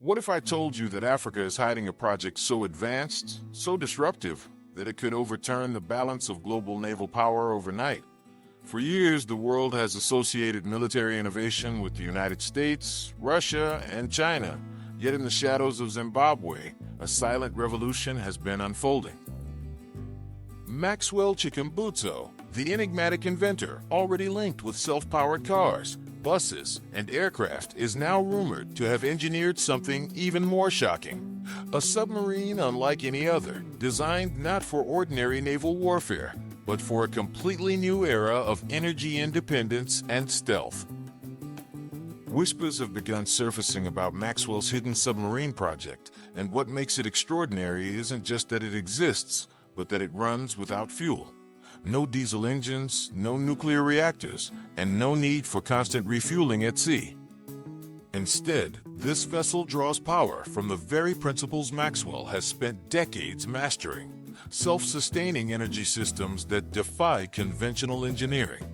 What if I told you that Africa is hiding a project so advanced, so disruptive, that it could overturn the balance of global naval power overnight? For years, the world has associated military innovation with the United States, Russia, and China. Yet in the shadows of Zimbabwe, a silent revolution has been unfolding. Maxwell Chikumbutso, the enigmatic inventor already linked with self-powered cars, buses, and aircraft, is now rumored to have engineered something even more shocking. A submarine unlike any other, designed not for ordinary naval warfare, but for a completely new era of energy independence and stealth. Whispers have begun surfacing about Maxwell's hidden submarine project, and what makes it extraordinary isn't just that it exists, but that it runs without fuel. No diesel engines, no nuclear reactors, and no need for constant refueling at sea. Instead, this vessel draws power from the very principles Maxwell has spent decades mastering, self-sustaining energy systems that defy conventional engineering.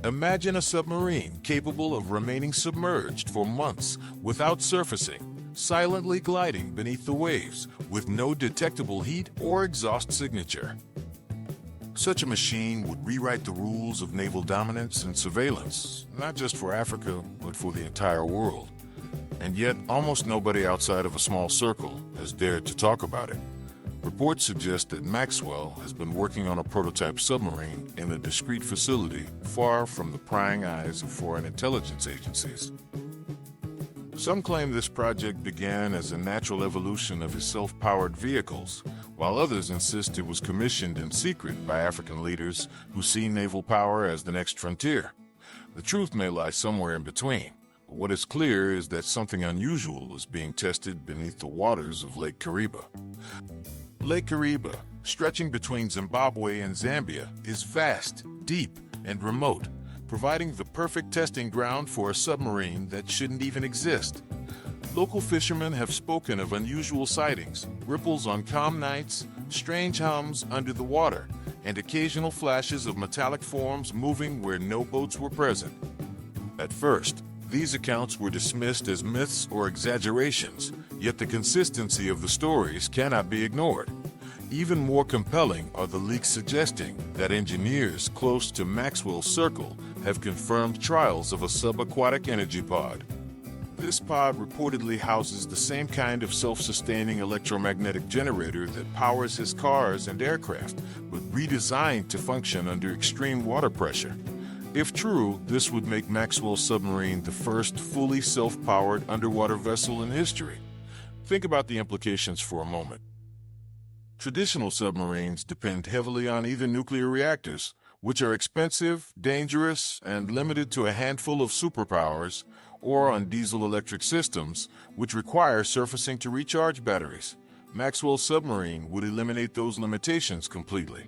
Imagine a submarine capable of remaining submerged for months without surfacing, silently gliding beneath the waves with no detectable heat or exhaust signature. Such a machine would rewrite the rules of naval dominance and surveillance, not just for Africa, but for the entire world. And yet, almost nobody outside of a small circle has dared to talk about it. Reports suggest that Maxwell has been working on a prototype submarine in a discreet facility far from the prying eyes of foreign intelligence agencies. Some claim this project began as a natural evolution of his self-powered vehicles, while others insist it was commissioned in secret by African leaders who see naval power as the next frontier. The truth may lie somewhere in between, but what is clear is that something unusual is being tested beneath the waters of Lake Kariba. Lake Kariba, stretching between Zimbabwe and Zambia, is vast, deep, and remote, providing the perfect testing ground for a submarine that shouldn't even exist. Local fishermen have spoken of unusual sightings, ripples on calm nights, strange hums under the water, and occasional flashes of metallic forms moving where no boats were present. At first, these accounts were dismissed as myths or exaggerations, yet the consistency of the stories cannot be ignored. Even more compelling are the leaks suggesting that engineers close to Maxwell's circle have confirmed trials of a subaquatic energy pod. This pod reportedly houses the same kind of self-sustaining electromagnetic generator that powers his cars and aircraft, but redesigned to function under extreme water pressure. If true, this would make Maxwell's submarine the first fully self-powered underwater vessel in history. Think about the implications for a moment. Traditional submarines depend heavily on either nuclear reactors, which are expensive, dangerous, and limited to a handful of superpowers, or on diesel-electric systems, which require surfacing to recharge batteries. Maxwell's submarine would eliminate those limitations completely.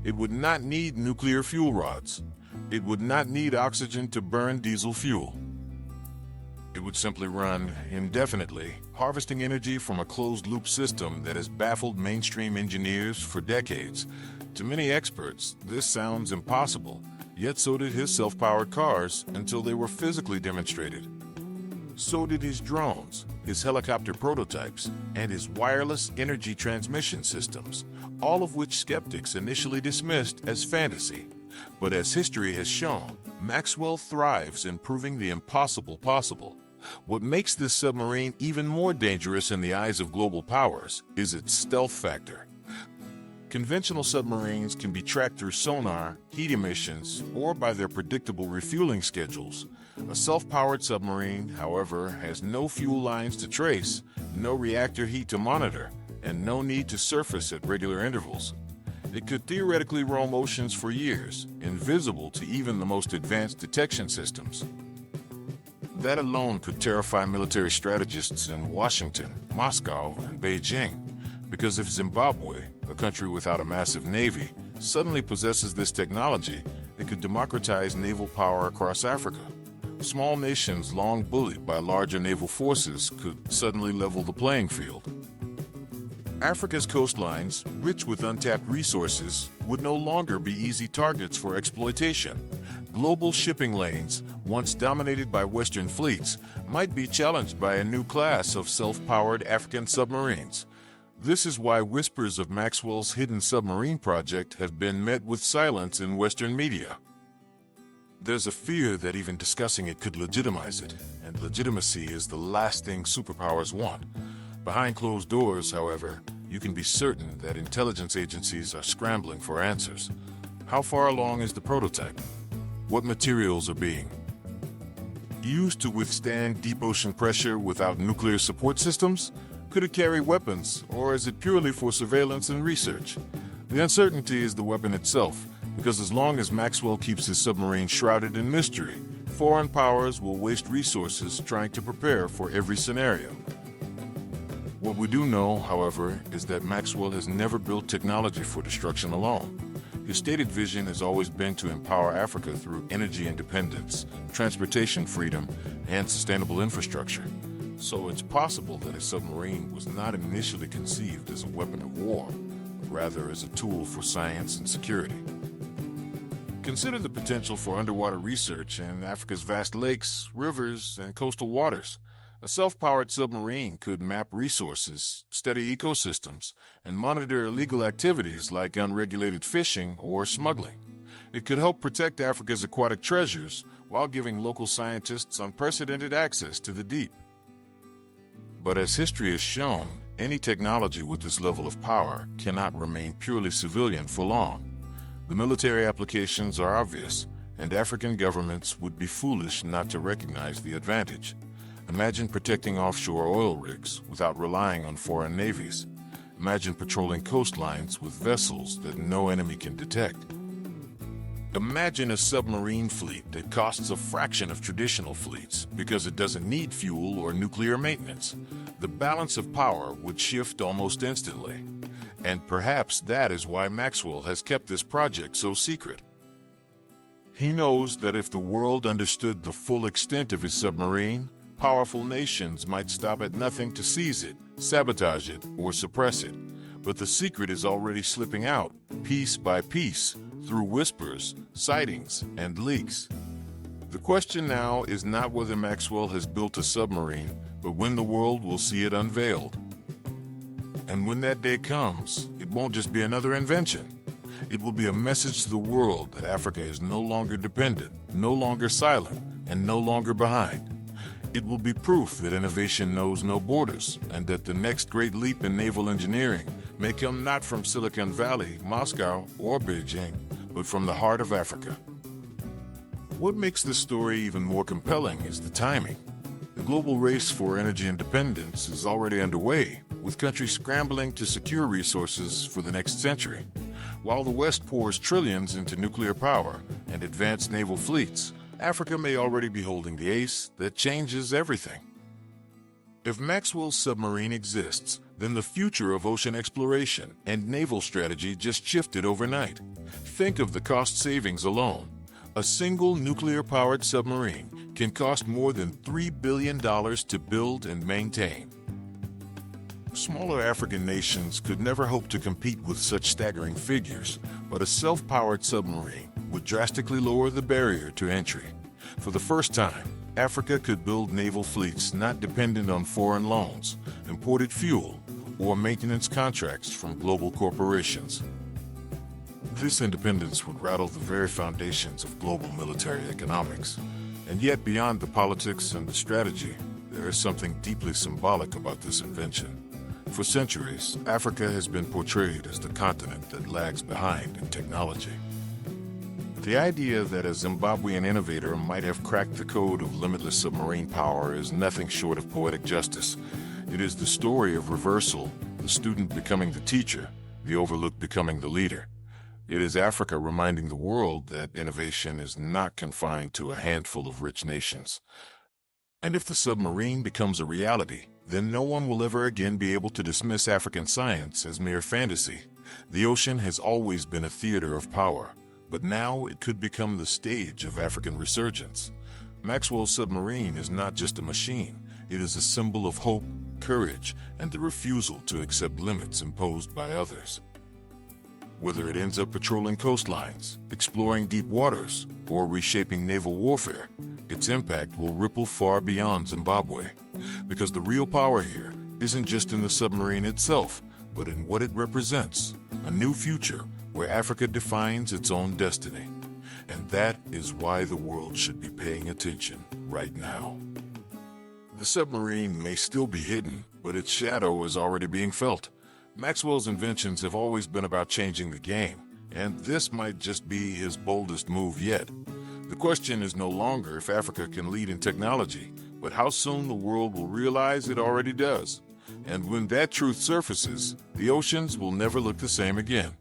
It would not need nuclear fuel rods. It would not need oxygen to burn diesel fuel. It would simply run indefinitely, harvesting energy from a closed-loop system that has baffled mainstream engineers for decades. To many experts, this sounds impossible, yet so did his self-powered cars until they were physically demonstrated. So did his drones, his helicopter prototypes, and his wireless energy transmission systems, all of which skeptics initially dismissed as fantasy. But as history has shown, Maxwell thrives in proving the impossible possible. What makes this submarine even more dangerous in the eyes of global powers is its stealth factor. Conventional submarines can be tracked through sonar, heat emissions, or by their predictable refueling schedules. A self-powered submarine, however, has no fuel lines to trace, no reactor heat to monitor, and no need to surface at regular intervals. It could theoretically roam oceans for years, invisible to even the most advanced detection systems. That alone could terrify military strategists in Washington, Moscow, and Beijing. Because if Zimbabwe, a country without a massive navy, suddenly possesses this technology, it could democratize naval power across Africa. Small nations long bullied by larger naval forces could suddenly level the playing field. Africa's coastlines, rich with untapped resources, would no longer be easy targets for exploitation. Global shipping lanes, once dominated by Western fleets, might be challenged by a new class of self-powered African submarines. This is why whispers of Maxwell's hidden submarine project have been met with silence in Western media. There's a fear that even discussing it could legitimize it, and legitimacy is the last thing superpowers want. Behind closed doors, however, you can be certain that intelligence agencies are scrambling for answers. How far along is the prototype? What materials are being used to withstand deep ocean pressure without nuclear support systems? Could it carry weapons, or is it purely for surveillance and research? The uncertainty is the weapon itself, because as long as Maxwell keeps his submarine shrouded in mystery, foreign powers will waste resources trying to prepare for every scenario. What we do know, however, is that Maxwell has never built technology for destruction alone. His stated vision has always been to empower Africa through energy independence, transportation freedom, and sustainable infrastructure. So it's possible that his submarine was not initially conceived as a weapon of war, but rather as a tool for science and security. Consider the potential for underwater research in Africa's vast lakes, rivers, and coastal waters. A self-powered submarine could map resources, study ecosystems, and monitor illegal activities like unregulated fishing or smuggling. It could help protect Africa's aquatic treasures while giving local scientists unprecedented access to the deep. But as history has shown, any technology with this level of power cannot remain purely civilian for long. The military applications are obvious, and African governments would be foolish not to recognize the advantage. Imagine protecting offshore oil rigs without relying on foreign navies. Imagine patrolling coastlines with vessels that no enemy can detect. Imagine a submarine fleet that costs a fraction of traditional fleets because it doesn't need fuel or nuclear maintenance. The balance of power would shift almost instantly. And perhaps that is why Maxwell has kept this project so secret. He knows that if the world understood the full extent of his submarine, powerful nations might stop at nothing to seize it, sabotage it, or suppress it. But the secret is already slipping out, piece by piece, through whispers, sightings, and leaks. The question now is not whether Maxwell has built a submarine, but when the world will see it unveiled. And when that day comes, it won't just be another invention. It will be a message to the world that Africa is no longer dependent, no longer silent, and no longer behind. It will be proof that innovation knows no borders, and that the next great leap in naval engineering may come not from Silicon Valley, Moscow, or Beijing, but from the heart of Africa. What makes this story even more compelling is the timing. The global race for energy independence is already underway, with countries scrambling to secure resources for the next century. While the West pours trillions into nuclear power and advanced naval fleets, Africa may already be holding the ace that changes everything. If Maxwell's submarine exists, then the future of ocean exploration and naval strategy just shifted overnight. Think of the cost savings alone. A single nuclear-powered submarine can cost more than $3 billion to build and maintain. Smaller African nations could never hope to compete with such staggering figures, but a self-powered submarine would drastically lower the barrier to entry. For the first time, Africa could build naval fleets not dependent on foreign loans, imported fuel, or maintenance contracts from global corporations. This independence would rattle the very foundations of global military economics. And yet, beyond the politics and the strategy, there is something deeply symbolic about this invention. For centuries, Africa has been portrayed as the continent that lags behind in technology. The idea that a Zimbabwean innovator might have cracked the code of limitless submarine power is nothing short of poetic justice. It is the story of reversal, the student becoming the teacher, the overlooked becoming the leader. It is Africa reminding the world that innovation is not confined to a handful of rich nations. And if the submarine becomes a reality, then no one will ever again be able to dismiss African science as mere fantasy. The ocean has always been a theater of power, but now it could become the stage of African resurgence. Maxwell's submarine is not just a machine. It is a symbol of hope, courage, and the refusal to accept limits imposed by others. Whether it ends up patrolling coastlines, exploring deep waters, or reshaping naval warfare, its impact will ripple far beyond Zimbabwe. Because the real power here isn't just in the submarine itself, but in what it represents, a new future where Africa defines its own destiny. And that is why the world should be paying attention right now. The submarine may still be hidden, but its shadow is already being felt. Maxwell's inventions have always been about changing the game, and this might just be his boldest move yet. The question is no longer if Africa can lead in technology, but how soon the world will realize it already does. And when that truth surfaces, the oceans will never look the same again.